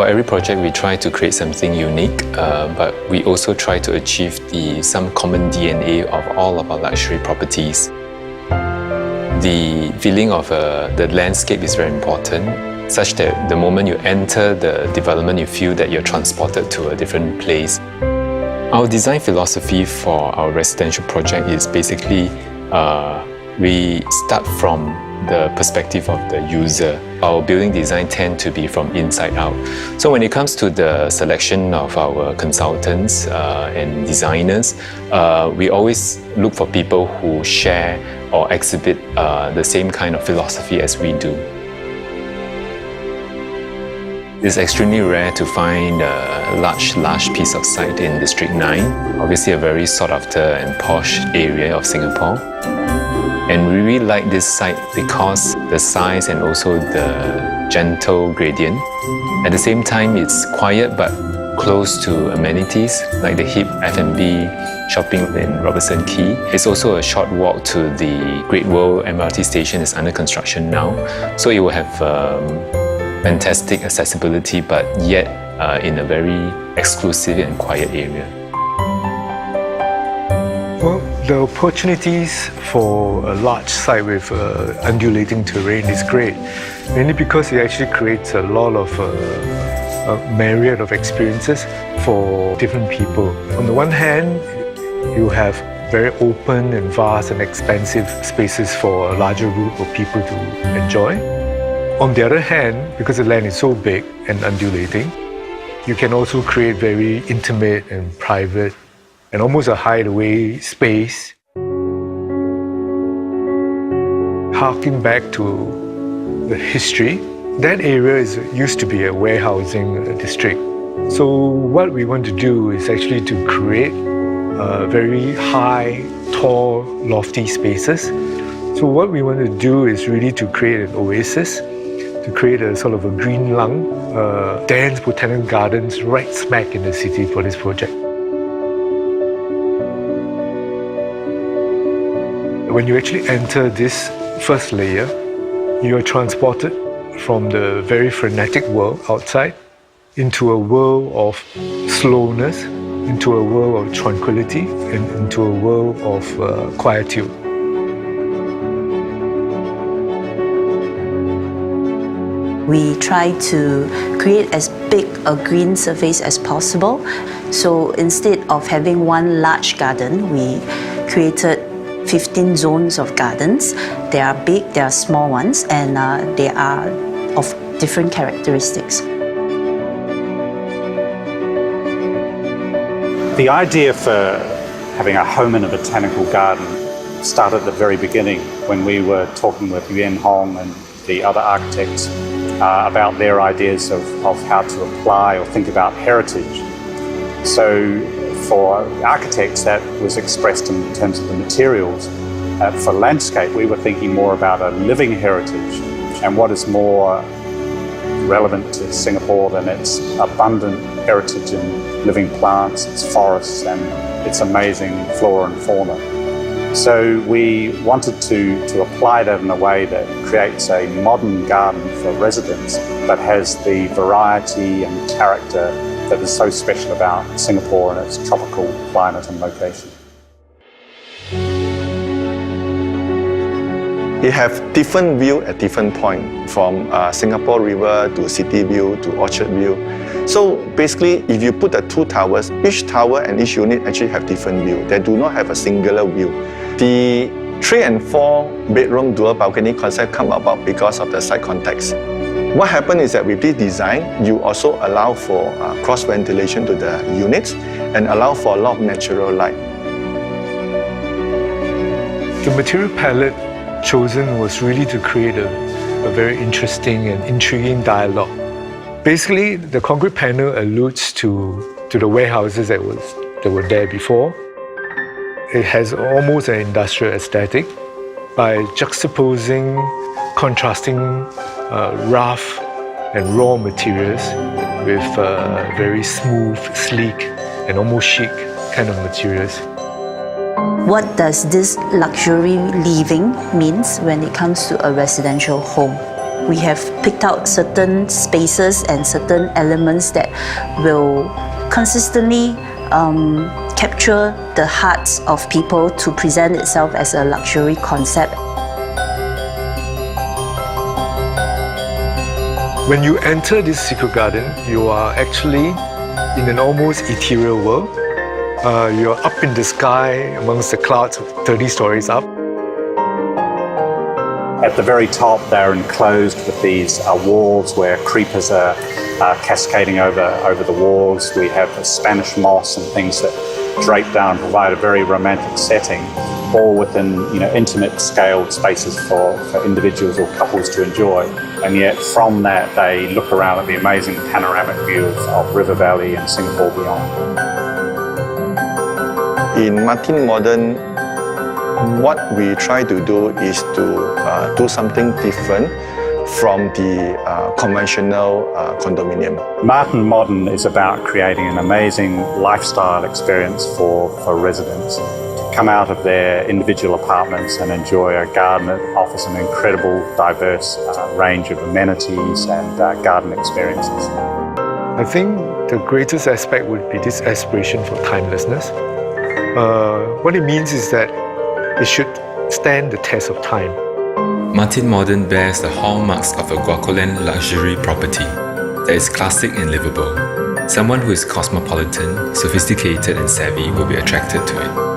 For every project, we try to create something unique, but we also try to achieve some common DNA of all of our luxury properties. The feeling of the landscape is very important, such that the moment you enter the development, you feel that you're transported to a different place. Our design philosophy for our residential project is basically we start from the perspective of the user. Our building design tend to be from inside out. So when it comes to the selection of our consultants and designers, we always look for people who share or exhibit the same kind of philosophy as we do. It's extremely rare to find a large piece of site in District 9. Obviously a very sought after and posh area of Singapore. And we really like this site because the size and also the gentle gradient. At the same time, it's quiet but close to amenities like the hip F&B shopping in Robertson Quay. It's also a short walk to the Great World MRT station. It's under construction now. So it will have fantastic accessibility, but yet in a very exclusive and quiet area. Well, the opportunities for a large site with undulating terrain is great, mainly because it actually creates a lot of a myriad of experiences for different people. On the one hand, you have very open and vast and expansive spaces for a larger group of people to enjoy. On the other hand, because the land is so big and undulating, you can also create very intimate and private and almost a hideaway space. Harking back to the history, that area used to be a warehousing district. So what we want to do is actually to create very high, tall, lofty spaces. So what we want to do is really to create an oasis, to create a sort of a green lung, dense botanical gardens right smack in the city for this project. When you actually enter this first layer, you are transported from the very frenetic world outside into a world of slowness, into a world of tranquility, and into a world of quietude. We try to create as big a green surface as possible. So instead of having one large garden, we created 15 zones of gardens. They are big, they are small ones, and they are of different characteristics. The idea for having a home in a botanical garden started at the very beginning when we were talking with Yuan Hong and the other architects about their ideas of how to apply or think about heritage. So for architects, that was expressed in terms of the materials. For landscape, we were thinking more about a living heritage and what is more relevant to Singapore than its abundant heritage in living plants, its forests and its amazing flora and fauna. So we wanted to apply that in a way that creates a modern garden for residents but has the variety and character that is so special about Singapore and its tropical climate and location. You have different view at different point, from Singapore River to City View to Orchard View. So basically, if you put the two towers, each tower and each unit actually have different view. They do not have a singular view. The 3 and 4 bedroom dual balcony concept come about because of the site context. What happened is that with this design, you also allow for cross ventilation to the units and allow for a lot of natural light. The material palette chosen was really to create a very interesting and intriguing dialogue. Basically, the concrete panel alludes to the warehouses that were there before. It has almost an industrial aesthetic by juxtaposing, contrasting rough and raw materials with very smooth, sleek, and almost chic kind of materials. What does this luxury living means when it comes to a residential home? We have picked out certain spaces and certain elements that will consistently capture the hearts of people to present itself as a luxury concept. When you enter this secret garden, you are actually in an almost ethereal world. You're up in the sky amongst the clouds 30 stories up. At the very top, they're enclosed with these walls where creepers are cascading over the walls. We have Spanish moss and things that drape down and provide a very romantic setting, all within intimate scaled spaces for individuals or couples to enjoy. And yet from that, they look around at the amazing panoramic view of River Valley and Singapore beyond. In Martin Modern, what we try to do is to do something different from the conventional condominium. Martin Modern is about creating an amazing lifestyle experience for residents to come out of their individual apartments and enjoy a garden that offers an incredible, diverse range of amenities and garden experiences. I think the greatest aspect would be this aspiration for timelessness. What it means is that it should stand the test of time. Martin Modern bears the hallmarks of a Guacolan luxury property that is classic and livable. Someone who is cosmopolitan, sophisticated and savvy will be attracted to it.